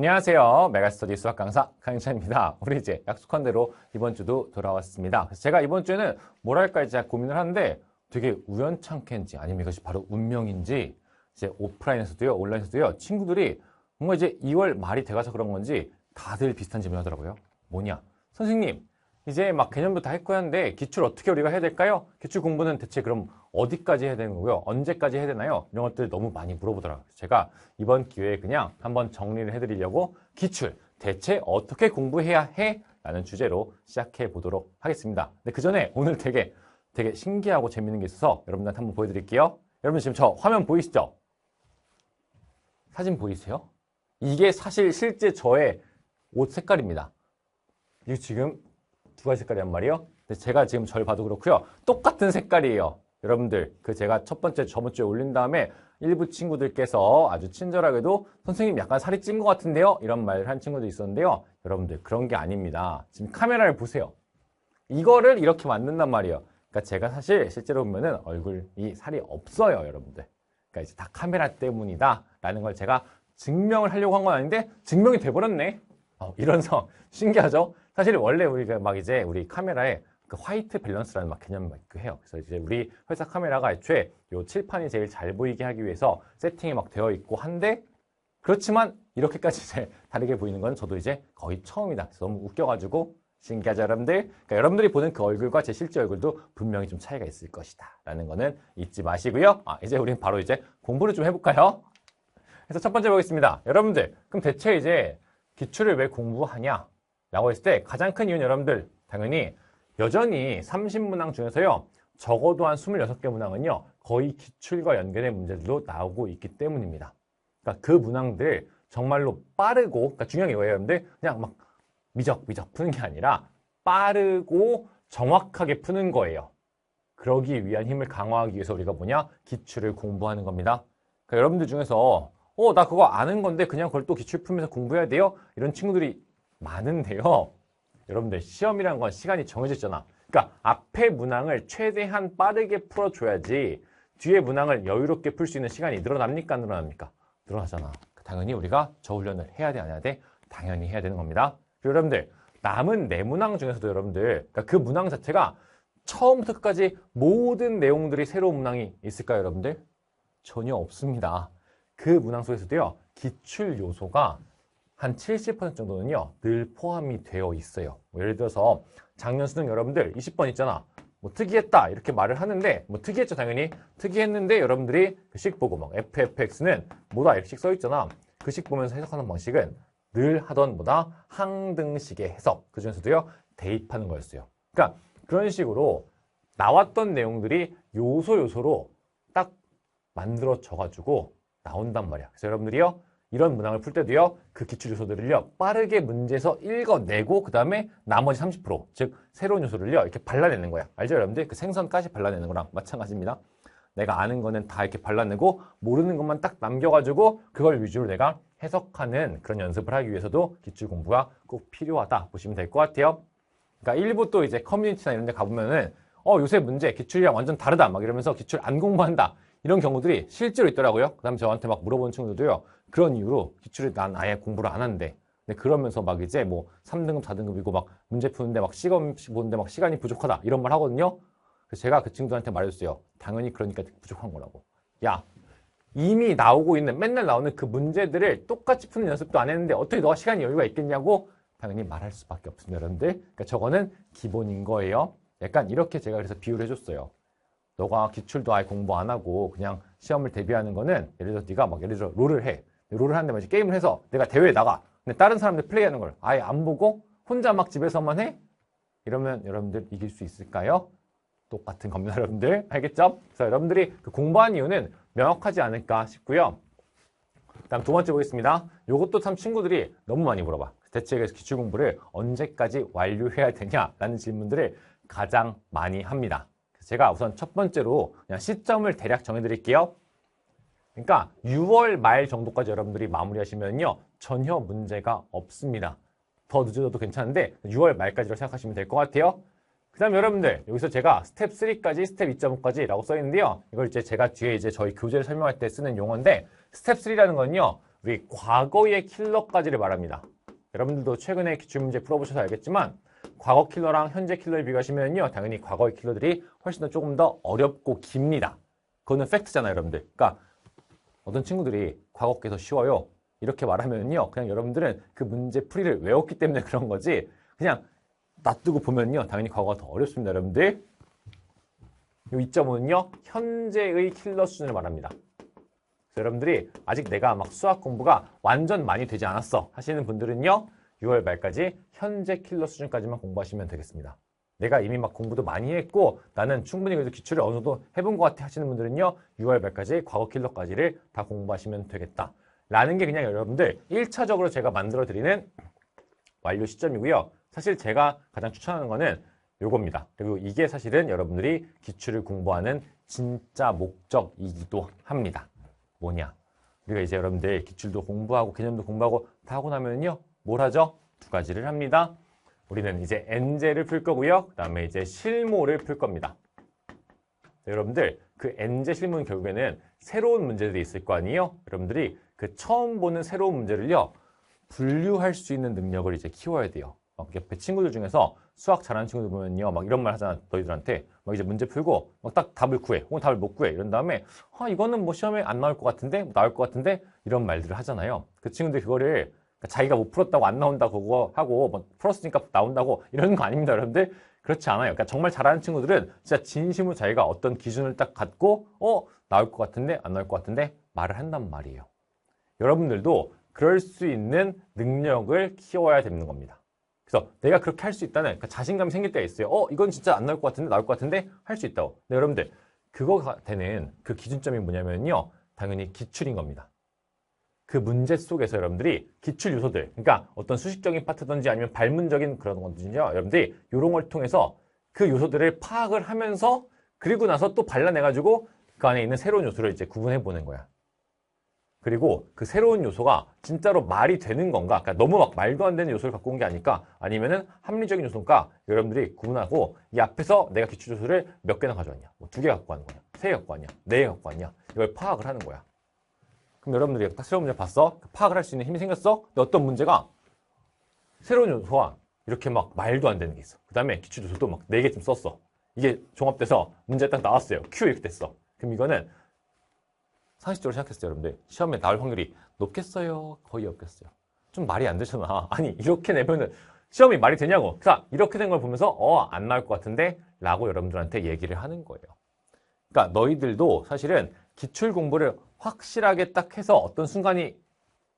안녕하세요. 메가스터디 수학 강사 강희찬입니다. 우리 이제 약속한 대로 이번 주도 돌아왔습니다. 그래서 제가 이번 주에는 뭘 할까 이제 고민을 하는데 되게 우연찮게인지 아니면 이것이 바로 운명인지 이제 오프라인에서도요, 온라인에서도요, 친구들이 뭔가 이제 2월 말이 돼가서 그런 건지 다들 비슷한 질문을 하더라고요. 뭐냐? 선생님, 이제 막 개념도 다 했고 하는데 기출 어떻게 우리가 해야 될까요? 기출 공부는 대체 그럼 어디까지 해야 되는 거고요? 언제까지 해야 되나요? 이런 것들 너무 많이 물어보더라고요. 제가 이번 기회에 그냥 한번 정리를 해드리려고 기출 대체 어떻게 공부해야 해? 라는 주제로 시작해 보도록 하겠습니다. 근데 그 전에 오늘 되게 신기하고 재밌는 게 있어서 여러분들한테 한번 보여드릴게요. 여러분 지금 저 화면 보이시죠? 사진 보이세요? 이게 사실 실제 저의 옷 색깔입니다. 이거 지금 두 가지 색깔이란 말이에요. 근데 제가 지금 절 봐도 그렇고요. 똑같은 색깔이에요. 여러분들, 제가 첫 번째 저번 주에 올린 다음에 일부 친구들께서 아주 친절하게도 선생님 약간 살이 찐 것 같은데요? 이런 말을 한 친구도 있었는데요. 여러분들, 그런 게 아닙니다. 지금 카메라를 보세요. 이거를 이렇게 만든단 말이에요. 그러니까 제가 사실 실제로 보면은 얼굴이 살이 없어요, 여러분들. 그러니까 이제 다 카메라 때문이다 라는 걸 제가 증명을 하려고 한 건 아닌데 증명이 돼버렸네. 이런 상 신기하죠? 사실 원래 우리가 막 이제 우리 카메라에 그 화이트 밸런스라는 막 개념이 막 있고 해요. 그래서 이제 우리 회사 카메라가 애초에 요 칠판이 제일 잘 보이게 하기 위해서 세팅이 막 되어 있고 한데 그렇지만 이렇게까지 이제 다르게 보이는 건 저도 이제 거의 처음이다. 그래서 너무 웃겨가지고 신기하죠, 여러분들? 그러니까 여러분들이 보는 그 얼굴과 제 실제 얼굴도 분명히 좀 차이가 있을 것이다. 라는 거는 잊지 마시고요. 이제 우리는 바로 이제 공부를 좀 해볼까요? 그래서 첫 번째 보겠습니다. 여러분들, 그럼 대체 이제 기출을 왜 공부하냐? 라고 했을 때 가장 큰 이유는 여러분들 당연히 여전히 30문항 중에서요 적어도 한 26개 문항은요 거의 기출과 연결된 문제들도 나오고 있기 때문입니다. 그러니까 그 문항들 정말로 빠르고 그러니까 중요한 게 뭐예요 여러분들? 그냥 막 미적미적 푸는 게 아니라 빠르고 정확하게 푸는 거예요. 그러기 위한 힘을 강화하기 위해서 우리가 뭐냐? 기출을 공부하는 겁니다. 그러니까 여러분들 중에서 나 그거 아는 건데 그냥 그걸 또 기출 풀면서 공부해야 돼요? 이런 친구들이 많은데요. 여러분들 시험이란 건 시간이 정해져 있잖아. 그러니까 앞에 문항을 최대한 빠르게 풀어줘야지 뒤에 문항을 여유롭게 풀 수 있는 시간이 늘어납니까? 안 늘어납니까? 늘어나잖아. 당연히 우리가 저 훈련을 해야 돼? 안 해야 돼? 당연히 해야 되는 겁니다. 그리고 여러분들 남은 네 문항 중에서도 여러분들 그러니까 그 문항 자체가 처음부터 끝까지 모든 내용들이 새로운 문항이 있을까요? 여러분들? 전혀 없습니다. 그 문항 속에서도요. 기출 요소가 한 70% 정도는요, 늘 포함이 되어 있어요. 예를 들어서 작년 수능 여러분들 20번 있잖아. 뭐 특이했다 이렇게 말을 하는데 뭐 특이했죠 당연히. 특이했는데 여러분들이 그 식 보고 막 FFX는 뭐다 이렇게 써 있잖아. 그 식 보면서 해석하는 방식은 늘 하던 뭐다 항등식의 해석. 그 중에서도요 대입하는 거였어요. 그러니까 그런 식으로 나왔던 내용들이 요소로 딱 만들어져가지고 나온단 말이야. 그래서 여러분들이요 이런 문항을 풀 때도요 그 기출 요소들을요 빠르게 문제에서 읽어내고 그 다음에 나머지 30% 즉 새로운 요소를요 이렇게 발라내는 거야. 알죠 여러분들? 그 생선까지 발라내는 거랑 마찬가지입니다. 내가 아는 거는 다 이렇게 발라내고 모르는 것만 딱 남겨가지고 그걸 위주로 내가 해석하는 그런 연습을 하기 위해서도 기출 공부가 꼭 필요하다 보시면 될 것 같아요. 그러니까 일부 또 이제 커뮤니티나 이런 데 가보면은 요새 문제 기출이랑 완전 다르다 막 이러면서 기출 안 공부한다 이런 경우들이 실제로 있더라고요. 그 다음에 저한테 막 물어보는 친구들도요 그런 이유로 기출을 난 아예 공부를 안 하는데 근데 그러면서 막 이제 뭐 3등급 4등급이고 막 문제 푸는데 막 시험 보는데 막 시간이 부족하다 이런 말 하거든요. 그래서 제가 그 친구들한테 말해줬어요. 당연히 그러니까 부족한 거라고. 야 이미 나오고 있는 맨날 나오는 그 문제들을 똑같이 푸는 연습도 안 했는데 어떻게 너가 시간이 여유가 있겠냐고 당연히 말할 수밖에 없습니다 여러분들. 그러니까 저거는 기본인 거예요. 약간 이렇게 제가 그래서 비유를 해줬어요. 너가 기출도 아예 공부 안 하고 그냥 시험을 대비하는 거는 예를 들어 네가 막 예를 들어 롤을 해. 롤을 하는데 이제 게임을 해서 내가 대회에 나가. 근데 다른 사람들 플레이하는 걸 아예 안 보고 혼자 막 집에서만 해? 이러면 여러분들 이길 수 있을까요? 똑같은 겁니다 여러분들. 알겠죠? 그래서 여러분들이 그 공부한 이유는 명확하지 않을까 싶고요. 다음 두 번째 보겠습니다. 이것도 참 친구들이 너무 많이 물어봐. 대체 그래서 기출 공부를 언제까지 완료해야 되냐라는 질문들을 가장 많이 합니다. 제가 우선 첫 번째로 그냥 시점을 대략 정해드릴게요. 그러니까 6월 말 정도까지 여러분들이 마무리하시면요. 전혀 문제가 없습니다. 더 늦어도 괜찮은데 6월 말까지로 생각하시면 될 것 같아요. 그 다음 여러분들 여기서 제가 스텝 3까지 스텝 2.5까지 라고 써 있는데요. 이걸 이제 제가 뒤에 이제 저희 교재를 설명할 때 쓰는 용어인데 스텝 3라는 건요. 우리 과거의 킬러까지를 말합니다. 여러분들도 최근에 기출문제 풀어보셔서 알겠지만 과거 킬러랑 현재 킬러를 비교하시면요. 당연히 과거의 킬러들이 훨씬 더 조금 더 어렵고 깁니다. 그거는 팩트잖아요, 여러분들. 그러니까 어떤 친구들이 과거 게 더 쉬워요. 이렇게 말하면요. 그냥 여러분들은 그 문제 풀이를 외웠기 때문에 그런 거지. 그냥 놔두고 보면요. 당연히 과거가 더 어렵습니다, 여러분들. 이 2.5는요. 현재의 킬러 수준을 말합니다. 그래서 여러분들이 아직 내가 막 수학 공부가 완전 많이 되지 않았어 하시는 분들은요. 6월 말까지 현재 킬러 수준까지만 공부하시면 되겠습니다. 내가 이미 막 공부도 많이 했고 나는 충분히 그래도 기출을 어느 정도 해본 것 같아 하시는 분들은요. 6월 말까지 과거 킬러까지를 다 공부하시면 되겠다. 라는 게 그냥 여러분들 1차적으로 제가 만들어 드리는 완료 시점이고요. 사실 제가 가장 추천하는 거는 요겁니다. 그리고 이게 사실은 여러분들이 기출을 공부하는 진짜 목적이기도 합니다. 뭐냐? 우리가 이제 여러분들 기출도 공부하고 개념도 공부하고 다 하고 나면요. 뭘 하죠? 두 가지를 합니다. 우리는 이제 엔제를 풀 거고요. 그 다음에 이제 실모를 풀 겁니다. 여러분들 그 엔제 실모는 결국에는 새로운 문제들이 있을 거 아니에요? 여러분들이 그 처음 보는 새로운 문제를요. 분류할 수 있는 능력을 이제 키워야 돼요. 막 옆에 친구들 중에서 수학 잘하는 친구들 보면요. 막 이런 말 하잖아. 너희들한테. 막 이제 문제 풀고 막 딱 답을 구해. 혹은 답을 못 구해. 이런 다음에 이거는 뭐 시험에 안 나올 것 같은데? 나올 것 같은데? 이런 말들을 하잖아요. 그 친구들이 그거를 자기가 못 풀었다고 안 나온다고 그거 하고 뭐 풀었으니까 나온다고 이러는 거 아닙니다. 여러분들. 그렇지 않아요. 그러니까 정말 잘하는 친구들은 진짜 진심으로 자기가 어떤 기준을 딱 갖고 나올 것 같은데? 안 나올 것 같은데? 말을 한단 말이에요. 여러분들도 그럴 수 있는 능력을 키워야 되는 겁니다. 그래서 내가 그렇게 할 수 있다는 그러니까 자신감이 생길 때가 있어요. 이건 진짜 안 나올 것 같은데 나올 것 같은데 할 수 있다고. 근데 여러분들 그거가 되는 그 기준점이 뭐냐면요. 당연히 기출인 겁니다. 그 문제 속에서 여러분들이 기출 요소들 그러니까 어떤 수식적인 파트든지 아니면 발문적인 그런 건지요. 여러분들이 이런 걸 통해서 그 요소들을 파악을 하면서 그리고 나서 또 발라내가지고 그 안에 있는 새로운 요소를 이제 구분해 보는 거야. 그리고 그 새로운 요소가 진짜로 말이 되는 건가? 그러니까 너무 막 말도 안 되는 요소를 갖고 온 게 아닐까? 아니면은 합리적인 요소인가? 여러분들이 구분하고 이 앞에서 내가 기출 요소를 몇 개나 가져왔냐? 뭐 2개 갖고 왔는 거냐? 3개 갖고 왔냐? 4개 갖고 왔냐? 이걸 파악을 하는 거야. 그럼 여러분들이 딱 새로운 문제 봤어? 파악을 할 수 있는 힘이 생겼어? 근데 어떤 문제가 새로운 요소와 이렇게 막 말도 안 되는 게 있어. 그 다음에 기출 요소도 막 4개쯤 썼어. 이게 종합돼서 문제 딱 나왔어요. Q 이렇게 됐어. 그럼 이거는 상식적으로 생각했어요, 여러분들. 시험에 나올 확률이 높겠어요? 거의 없겠어요? 좀 말이 안 되잖아. 아니, 이렇게 내면은 시험이 말이 되냐고. 그래서 이렇게 된 걸 보면서 안 나올 것 같은데? 라고 여러분들한테 얘기를 하는 거예요. 그러니까 너희들도 사실은 기출 공부를 확실하게 딱 해서 어떤 순간이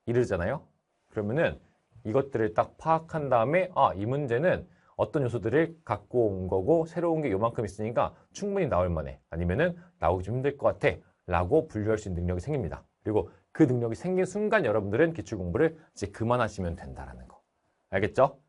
이르잖아요? 그러면은 이것들을 딱 파악한 다음에 이 문제는 어떤 요소들을 갖고 온 거고 새로운 게 요만큼 있으니까 충분히 나올 만해. 아니면은 나오기 좀 힘들 것 같아. 라고 분류할 수 있는 능력이 생깁니다. 그리고 그 능력이 생긴 순간 여러분들은 기출 공부를 이제 그만하시면 된다라는 거. 알겠죠?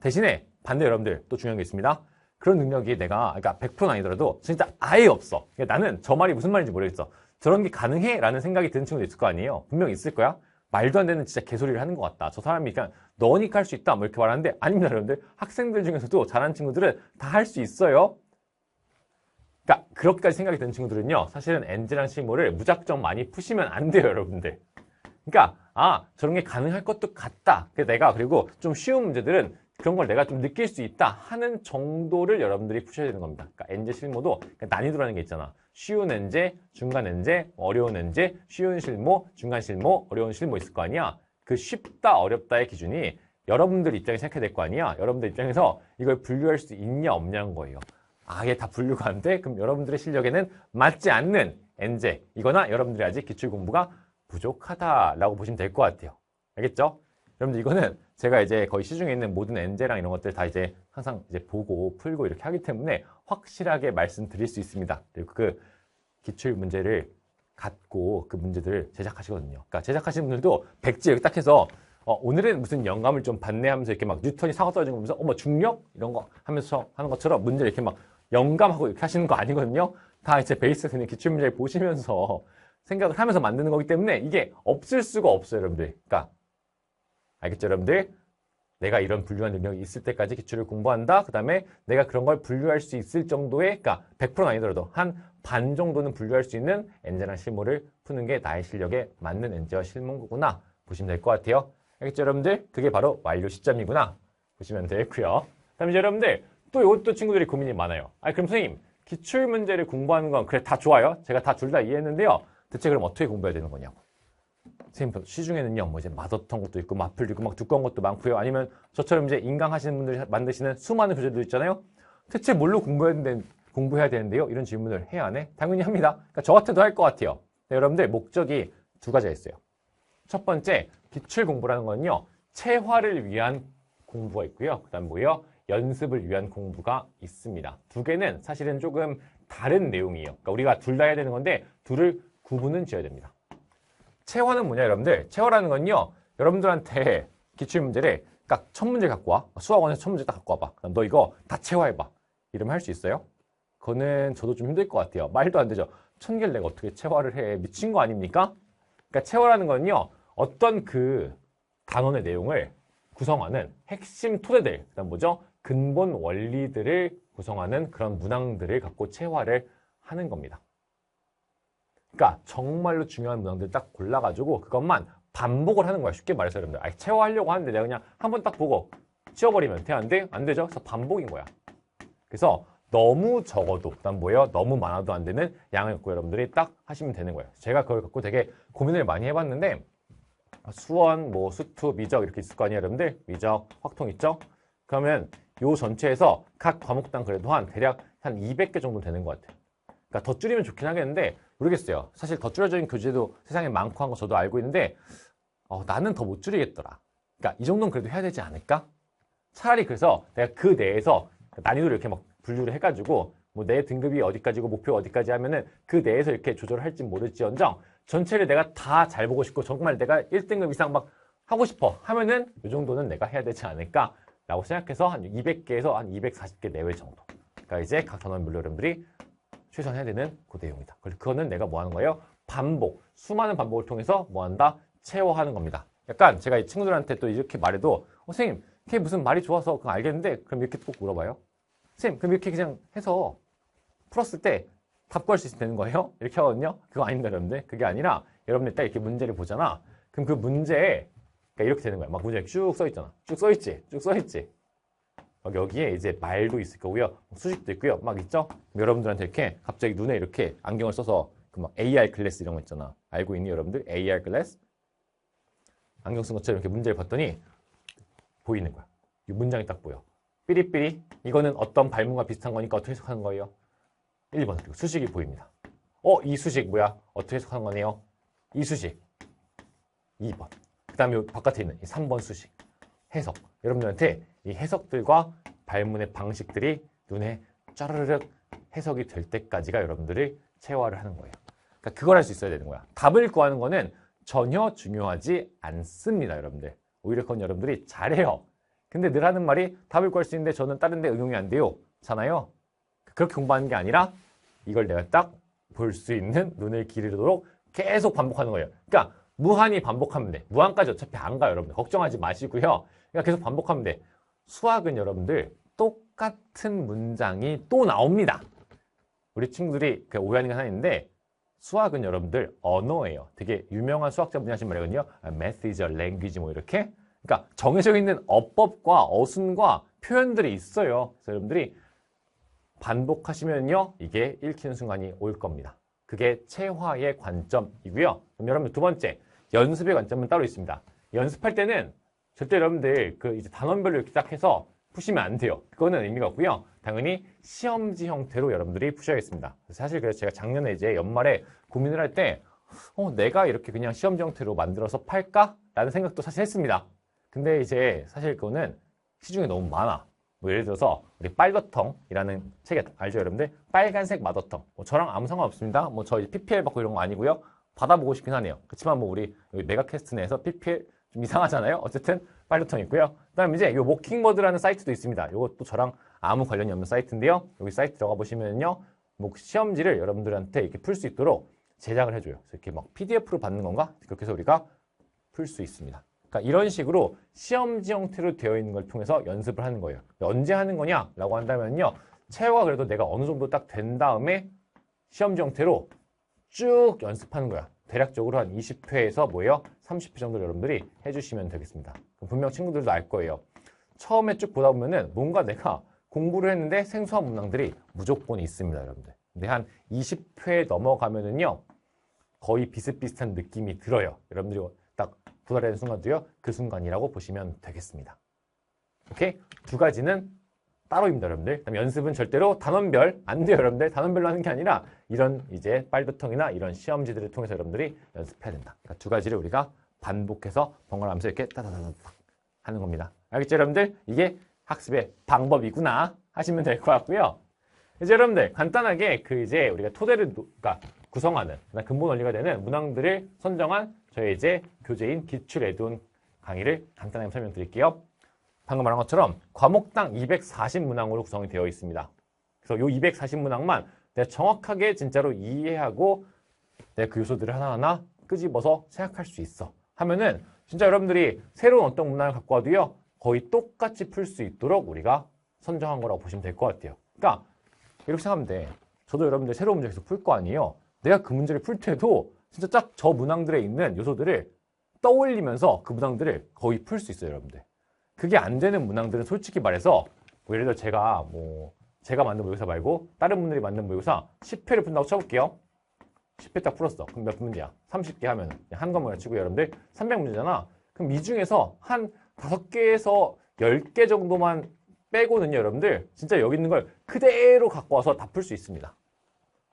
대신에 반대 여러분들 또 중요한 게 있습니다. 그런 능력이 내가 그러니까 100%는 아니더라도 진짜 아예 없어. 그러니까 나는 저 말이 무슨 말인지 모르겠어. 저런 게 가능해? 라는 생각이 드는 친구도 있을 거 아니에요. 분명히 있을 거야. 말도 안 되는 진짜 개소리를 하는 것 같다. 저 사람이 그냥 너니까 할 수 있다. 뭐 이렇게 말하는데 아닙니다, 여러분들. 학생들 중에서도 잘하는 친구들은 다 할 수 있어요. 그러니까 그렇게까지 생각이 드는 친구들은요. 사실은 엔제랑 실모를 무작정 많이 푸시면 안 돼요, 여러분들. 그러니까 저런 게 가능할 것도 같다. 그리고 좀 쉬운 문제들은 그런 걸 내가 좀 느낄 수 있다 하는 정도를 여러분들이 푸셔야 되는 겁니다. 그러니까 엔제 실모도 난이도라는 게 있잖아. 쉬운 엔제, 중간 엔제, 어려운 엔제, 쉬운 실모, 중간 실모, 어려운 실모 있을 거 아니야. 그 쉽다, 어렵다의 기준이 여러분들 입장에서 생각해야 될 거 아니야. 여러분들 입장에서 이걸 분류할 수 있냐 없냐는 거예요. 아예 다 분류가 안 돼? 그럼 여러분들의 실력에는 맞지 않는 엔제 이거나 여러분들이 아직 기출 공부가 부족하다라고 보시면 될 것 같아요. 알겠죠? 여러분들 이거는 제가 이제 거의 시중에 있는 모든 엔제랑 이런 것들 다 이제 항상 이제 보고 풀고 이렇게 하기 때문에 확실하게 말씀드릴 수 있습니다. 그리고 그 기출 문제를 갖고 그 문제들을 제작하시거든요. 그러니까 제작하시는 분들도 백지 이렇게 딱 해서 오늘은 무슨 영감을 좀 받네 하면서 이렇게 막 뉴턴이 사고 떨어진 거 보면서 뭐 중력 이런 거 하면서 하는 것처럼 문제를 이렇게 막 영감하고 이렇게 하시는 거 아니거든요. 다 이제 베이스 그냥 기출 문제를 보시면서 생각을 하면서 만드는 거기 때문에 이게 없을 수가 없어요, 여러분들. 그러니까 알겠죠, 여러분들? 내가 이런 분류한 능력이 있을 때까지 기출을 공부한다. 그 다음에 내가 그런 걸 분류할 수 있을 정도의, 그러니까 100%는 아니더라도 한 반 정도는 분류할 수 있는 엔제랑 실모를 푸는 게 나의 실력에 맞는 엔제와 실모인 거구나 보시면 될 것 같아요. 알겠죠, 여러분들? 그게 바로 완료 시점이구나 보시면 되겠고요. 그다음에 여러분들 또 이것도 친구들이 고민이 많아요. 그럼 선생님 기출문제를 공부하는 건 그래 다 좋아요. 제가 다 둘 다 이해했는데요. 대체 그럼 어떻게 공부해야 되는 거냐고. 선생님 시중에는요 뭐 이제 맛없던 것도 있고 마플도 있고 막 두꺼운 것도 많고요. 아니면 저처럼 이제 인강 하시는 분들이 만드시는 수많은 교재도 있잖아요. 대체 뭘로 공부해야 되는데요? 이런 질문을 해야 하네? 당연히 합니다. 그러니까 저 같아도 할 것 같아요. 네, 여러분들 목적이 두 가지가 있어요. 첫 번째 기출 공부라는 건요 체화를 위한 공부가 있고요. 그다음 뭐예요? 연습을 위한 공부가 있습니다. 두 개는 사실은 조금 다른 내용이에요. 그러니까 우리가 둘 다 해야 되는 건데 둘을 구분은 지어야 됩니다. 체화는 뭐냐 여러분들? 체화라는 건요 여러분들한테 기출문제를 딱 첫 문제 갖고 와. 수학원에서 첫 문제 딱 갖고 와봐. 그럼 너 이거 다 체화해봐. 이러면 할 수 있어요? 그거는 저도 좀 힘들 것 같아요. 말도 안 되죠. 1000개를 내가 어떻게 체화를 해. 미친 거 아닙니까? 그러니까 체화라는 건요 어떤 그 단원의 내용을 구성하는 핵심 토대들, 그다음 뭐죠? 근본 원리들을 구성하는 그런 문항들을 갖고 체화를 하는 겁니다. 그러니까 정말로 중요한 문항들 딱 골라가지고 그것만 반복을 하는 거야. 쉽게 말해서 여러분들. 체화하려고 하는데 내가 그냥 한번 딱 보고 치워버리면 돼? 안 돼? 안 되죠? 그래서 반복인 거야. 그래서 너무 적어도, 그다음 뭐예요? 너무 많아도 안 되는 양을 갖고 여러분들이 딱 하시면 되는 거예요. 제가 그걸 갖고 되게 고민을 많이 해봤는데 수원, 뭐 수투, 미적 이렇게 있을 거 아니에요, 여러분들? 미적, 확통 있죠? 그러면 요 전체에서 각 과목당 그래도 대략 한 200개 정도 되는 것 같아요. 그러니까 더 줄이면 좋긴 하겠는데 모르겠어요. 사실 더 줄여진 교재도 세상에 많고 한 거 저도 알고 있는데 나는 더 못 줄이겠더라. 그러니까 이 정도는 그래도 해야 되지 않을까? 차라리 그래서 내가 그 내에서 난이도를 이렇게 막 분류를 해가지고 뭐 내 등급이 어디까지고 목표 어디까지 하면은 그 내에서 이렇게 조절을 할지 모를지언정 전체를 내가 다 잘 보고 싶고 정말 내가 1등급 이상 막 하고 싶어 하면은 이 정도는 내가 해야 되지 않을까 라고 생각해서 한 200개에서 한 240개 내외 정도. 그러니까 이제 각 단원 여러분들이 최소한 해야 되는 그 내용이다. 그거는 내가 뭐 하는 거예요? 반복, 수많은 반복을 통해서 뭐 한다? 체화하는 겁니다. 약간 제가 이 친구들한테 또 이렇게 말해도 선생님 그게 무슨 말이 좋아서 그거 알겠는데 그럼 이렇게 꼭 물어봐요. 선생님 그럼 이렇게 그냥 해서 풀었을 때 답 구할 수 있으면 되는 거예요? 이렇게 하거든요. 그거 아닙니다 여러분들. 그게 아니라 여러분들 딱 이렇게 문제를 보잖아. 그럼 그 문제에 그러니까 이렇게 되는 거야. 막 문제에 쭉 써있잖아. 쭉 써있지? 쭉 써있지? 막 여기에 이제 말도 있을 거고요. 수식도 있고요. 막 있죠? 여러분들한테 이렇게 갑자기 눈에 이렇게 안경을 써서 그 막 AR 글래스 이런 거 있잖아. 알고 있니 여러분들? AR 글래스? 안경 쓴 것처럼 이렇게 문제를 봤더니 보이는 거야. 이 문장이 딱 보여. 삐리삐리. 이거는 어떤 발문과 비슷한 거니까 어떻게 해석하는 거예요? 1번. 그리고 수식이 보입니다. 이 수식 뭐야? 어떻게 해석하는 거네요? 이 수식. 2번. 그 다음에 바깥에 있는 이 3번 수식. 해석. 여러분들한테 이 해석들과 발문의 방식들이 눈에 짜르르륵 해석이 될 때까지가 여러분들이 체화를 하는 거예요. 그러니까 그걸 할 수 있어야 되는 거야. 답을 구하는 거는 전혀 중요하지 않습니다, 여러분들. 오히려 그건 여러분들이 잘해요. 근데 늘 하는 말이 답을 구할 수 있는데 저는 다른 데 응용이 안 돼요. 잖아요. 그렇게 공부하는 게 아니라 이걸 내가 딱 볼 수 있는 눈을 기르도록 계속 반복하는 거예요. 그러니까 무한히 반복하면 돼. 무한까지 어차피 안 가요, 여러분들. 걱정하지 마시고요. 그러니까 계속 반복하면 돼. 수학은 여러분들 똑같은 문장이 또 나옵니다. 우리 친구들이 오해하는 게 하나 있는데 수학은 여러분들 언어예요. 되게 유명한 수학자분이 하신 말이거든요. Math is a language 뭐 이렇게. 그러니까 정해져 있는 어법과 어순과 표현들이 있어요. 그래서 여러분들이 반복하시면요. 이게 읽히는 순간이 올 겁니다. 그게 체화의 관점이고요. 그럼 여러분들 두 번째, 연습의 관점은 따로 있습니다. 연습할 때는 절대 여러분들 그 이제 단원별로 이렇게 딱 해서 푸시면 안 돼요. 그거는 의미가 없고요. 당연히 시험지 형태로 여러분들이 푸셔야겠습니다. 사실 그래서 제가 작년에 이제 연말에 고민을 할 때 내가 이렇게 그냥 시험지 형태로 만들어서 팔까? 라는 생각도 사실 했습니다. 근데 이제 사실 그거는 시중에 너무 많아. 뭐 예를 들어서 우리 빨더텅이라는 책 알죠 여러분들? 빨간색 마더텅. 저랑 아무 상관없습니다. 저희 PPL 받고 이런 거 아니고요. 받아보고 싶긴 하네요. 그렇지만 우리 여기 메가캐스트 내에서 PPL 좀 이상하잖아요. 어쨌든 빨더텅 있고요. 그다음에 이제 요 모킹버드라는 사이트도 있습니다. 이것도 저랑 아무 관련이 없는 사이트인데요. 여기 사이트 들어가 보시면요. 시험지를 여러분들한테 이렇게 풀 수 있도록 제작을 해줘요. 그래서 이렇게 막 PDF로 받는 건가? 그렇게 해서 우리가 풀 수 있습니다. 그러니까 이런 식으로 시험지 형태로 되어 있는 걸 통해서 연습을 하는 거예요. 언제 하는 거냐라고 한다면요. 체화가 그래도 내가 어느 정도 딱 된 다음에 시험지 형태로 쭉 연습하는 거야. 대략적으로 한 20회에서 뭐예요? 30회 정도 여러분들이 해주시면 되겠습니다. 분명 친구들도 알 거예요. 처음에 쭉 보다 보면은 뭔가 내가 공부를 했는데 생소한 문항들이 무조건 있습니다, 여러분들. 근데 한 20회 넘어가면은요, 거의 비슷비슷한 느낌이 들어요. 여러분들이 딱 도달하는 순간도요, 그 순간이라고 보시면 되겠습니다. 오케이? 두 가지는 따로입니다, 여러분들. 그다음에 연습은 절대로 단원별 안 돼요, 여러분들. 단원별로 하는 게 아니라 이런 이제 빨두통이나 이런 시험지들을 통해서 여러분들이 연습해야 된다. 그러니까 두 가지를 우리가 반복해서 번갈아가면서 이렇게 따다다닥 하는 겁니다. 알겠죠, 여러분들? 이게 학습의 방법이구나 하시면 될 것 같고요. 이제 여러분들 간단하게 그 이제 우리가 토대를 그러니까 구성하는 근본 원리가 되는 문항들을 선정한 저희 이제 교재인 기출 에듀온 강의를 간단하게 설명드릴게요. 방금 말한 것처럼 과목당 240문항으로 구성이 되어 있습니다. 그래서 요 240문항만 내가 정확하게 진짜로 이해하고 내가 그 요소들을 하나하나 끄집어서 생각할 수 있어 하면은 진짜 여러분들이 새로운 어떤 문항을 갖고 와도요 거의 똑같이 풀 수 있도록 우리가 선정한 거라고 보시면 될 것 같아요. 그러니까 이렇게 생각하면 돼. 저도 여러분들 새로운 문제 계속 풀 거 아니에요. 내가 그 문제를 풀 때도 진짜 딱 저 문항들에 있는 요소들을 떠올리면서 그 문항들을 거의 풀 수 있어요, 여러분들. 그게 안 되는 문항들은 솔직히 말해서 뭐 예를 들어 제가 만든 모의고사 말고 다른 분들이 만든 모의고사 10회를 푼다고 쳐볼게요. 10회 딱 풀었어. 그럼 몇 문제야? 30개 하면 한 과목을 치고 여러분들 300문제잖아. 그럼 이 중에서 한 5개에서 10개 정도만 빼고는요, 여러분들 진짜 여기 있는 걸 그대로 갖고 와서 다 풀 수 있습니다.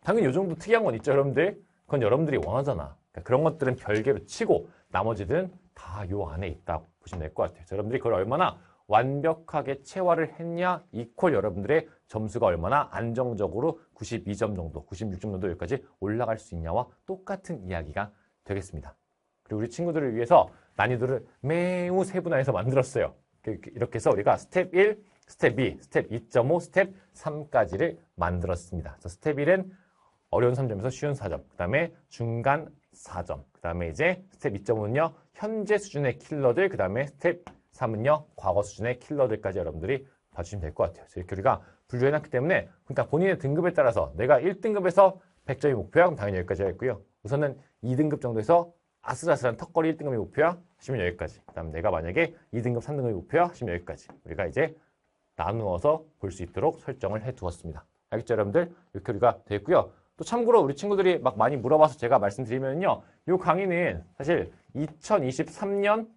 당연히 이 정도 특이한 건 있죠, 여러분들. 그건 여러분들이 원하잖아. 그러니까 그런 것들은 별개로 치고 나머지들은 다 요 안에 있다고 보시면 될 것 같아요. 여러분들이 그걸 얼마나 완벽하게 체화를 했냐 이퀄 여러분들의 점수가 얼마나 안정적으로 92점 정도, 96점 정도 여기까지 올라갈 수 있냐와 똑같은 이야기가 되겠습니다. 그리고 우리 친구들을 위해서 난이도를 매우 세분화해서 만들었어요. 이렇게 해서 우리가 스텝 1, 스텝 2, 스텝 2.5, 스텝 3까지를 만들었습니다. 그래서 스텝 1은 어려운 3점에서 쉬운 4점, 그 다음에 중간 4점, 그 다음에 이제 스텝 2.5는요, 현재 수준의 킬러들, 그 다음에 스텝 3은요, 과거 수준의 킬러들까지 여러분들이 봐주시면 될 것 같아요. 그래서 이렇게 우리가 분류해놨기 때문에, 그러니까 본인의 등급에 따라서 내가 1등급에서 100점이 목표야? 그럼 당연히 여기까지 하겠고요. 우선은 2등급 정도에서 아슬아슬한 턱걸이 1등급이 목표야? 하시면 여기까지. 그 다음 내가 만약에 2등급, 3등급이 목표야? 하시면 여기까지. 우리가 이제 나누어서 볼 수 있도록 설정을 해두었습니다. 알겠죠, 여러분들? 이렇게 우리가 되겠고요. 또 참고로 우리 친구들이 막 많이 물어봐서 제가 말씀드리면요. 이 강의는 사실 2023년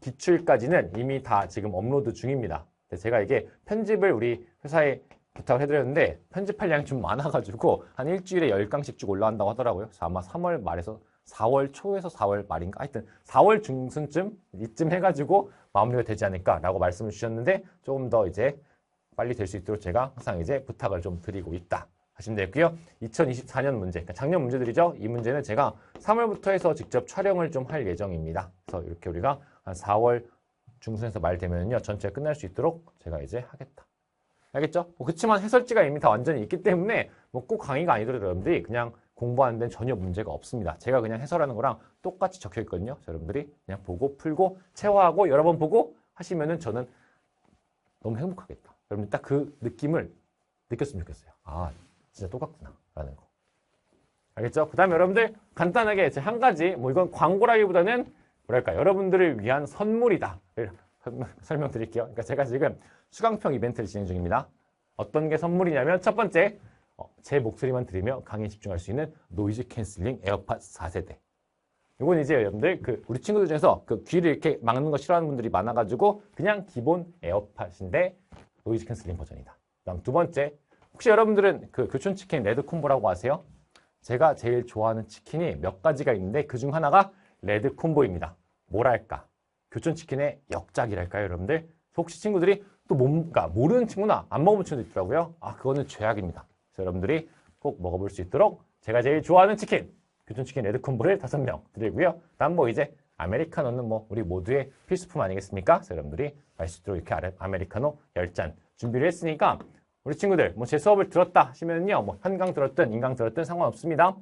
기출까지는 이미 다 지금 업로드 중입니다. 제가 이게 편집을 우리 회사에 부탁을 해드렸는데 편집할 양이 좀 많아가지고 한 일주일에 10강씩 쭉 올라간다고 하더라고요. 그래서 아마 3월 말에서 4월 초에서 4월 말인가? 하여튼 4월 중순쯤 이쯤 해가지고 마무리가 되지 않을까라고 말씀을 주셨는데 조금 더 이제 빨리 될 수 있도록 제가 항상 이제 부탁을 좀 드리고 있다 하시면 되고요. 2024년 문제, 그러니까 작년 문제들이죠. 이 문제는 제가 3월부터 해서 직접 촬영을 좀 할 예정입니다. 그래서 이렇게 우리가 한 4월 중순에서 말 되면요. 전체가 끝날 수 있도록 제가 이제 하겠다. 알겠죠? 그렇지만 해설지가 이미 다 완전히 있기 때문에 뭐 꼭 강의가 아니더라도 여러분들이 그냥 공부하는 데는 전혀 문제가 없습니다. 제가 그냥 해설하는 거랑 똑같이 적혀 있거든요. 여러분들이 그냥 보고 풀고 체화하고 여러 번 보고 하시면은 저는 너무 행복하겠다. 여러분들 딱 그 느낌을 느꼈으면 좋겠어요. 아, 진짜 똑같구나 라는 거. 알겠죠? 그 다음에 여러분들 간단하게 제 한 가지 뭐 이건 광고라기보다는 뭐랄까 여러분들을 위한 선물이다 설명드릴게요. 그러니까 제가 지금 수강평 이벤트를 진행 중입니다. 어떤 게 선물이냐면 첫 번째 제 목소리만 들으며 강의에 집중할 수 있는 노이즈 캔슬링 에어팟 4세대. 이건 이제 여러분들 우리 친구들 중에서 귀를 이렇게 막는 거 싫어하는 분들이 많아가지고 그냥 기본 에어팟인데 노이즈 캔슬링 버전이다. 그다음 두 번째, 혹시 여러분들은 교촌 치킨 레드 콤보라고 아세요? 제가 제일 좋아하는 치킨이 몇 가지가 있는데 그중 하나가 레드 콤보입니다. 뭐랄까? 교촌 치킨의 역작이랄까요, 여러분들? 혹시 친구들이 또 그러니까 모르는 친구나 안 먹어본 친구도 있더라고요. 아, 그거는 죄악입니다. 그래서 여러분들이 꼭 먹어볼 수 있도록 제가 제일 좋아하는 치킨, 교촌 치킨 레드 콤보를 5명 드리고요. 다음 뭐 이제 아메리카노는 뭐 우리 모두의 필수품 아니겠습니까? 그래서 여러분들이 알 수 있도록 이렇게 아메리카노 10잔 준비를 했으니까 우리 친구들 뭐 제 수업을 들었다 하시면요. 뭐 현강 들었든 인강 들었든 상관없습니다.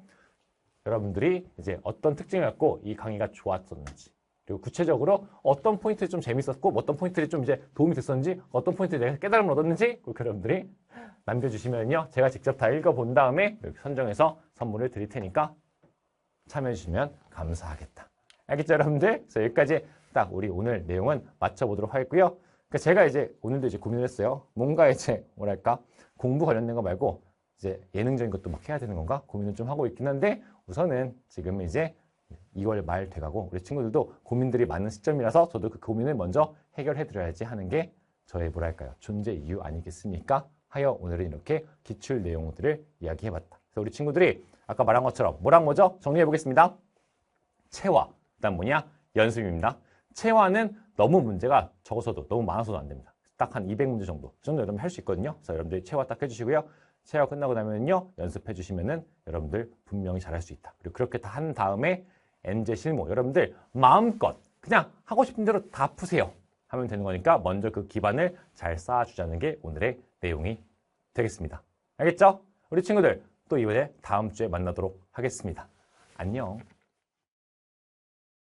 여러분들이 이제 어떤 특징을 갖고 이 강의가 좋았었는지, 그리고 구체적으로 어떤 포인트가 좀 재밌었고 어떤 포인트들이 좀 이제 도움이 됐었는지, 어떤 포인트에 내가 깨달음을 얻었는지 그렇게 여러분들이 남겨주시면요. 제가 직접 다 읽어본 다음에 이렇게 선정해서 선물을 드릴 테니까 참여해 주시면 감사하겠다. 알겠죠, 여러분들? 그래서 여기까지 딱 우리 오늘 내용은 맞춰보도록 하겠고요. 그러니까 제가 이제 오늘도 이제 고민을 했어요. 뭔가 이제 뭐랄까 공부 관련된 거 말고 이제 예능적인 것도 막 해야 되는 건가 고민을 좀 하고 있긴 한데 우선은 지금 이제 2월 말 돼가고 우리 친구들도 고민들이 많은 시점이라서 저도 그 고민을 먼저 해결해 드려야지 하는 게 저의 뭐랄까요 존재 이유 아니겠습니까? 하여 오늘은 이렇게 기출 내용들을 이야기해봤다. 그래서 우리 친구들이 아까 말한 것처럼 뭐랑 뭐죠? 정리해 보겠습니다. 체화, 그다음 뭐냐? 연습입니다. 체화는 너무 문제가 적어서도 너무 많아서도 안 됩니다. 딱 한 200문제 정도. 그 정도 여러분 할 수 있거든요. 그래서 여러분들이 체화 딱 해주시고요. 체화 끝나고 나면요. 연습해 주시면은 여러분들 분명히 잘할 수 있다. 그리고 그렇게 다 한 다음에 엔제 실무. 여러분들 마음껏 그냥 하고 싶은 대로 다 푸세요. 하면 되는 거니까 먼저 그 기반을 잘 쌓아주자는 게 오늘의 내용이 되겠습니다. 알겠죠? 우리 친구들 또 이번에 다음 주에 만나도록 하겠습니다. 안녕.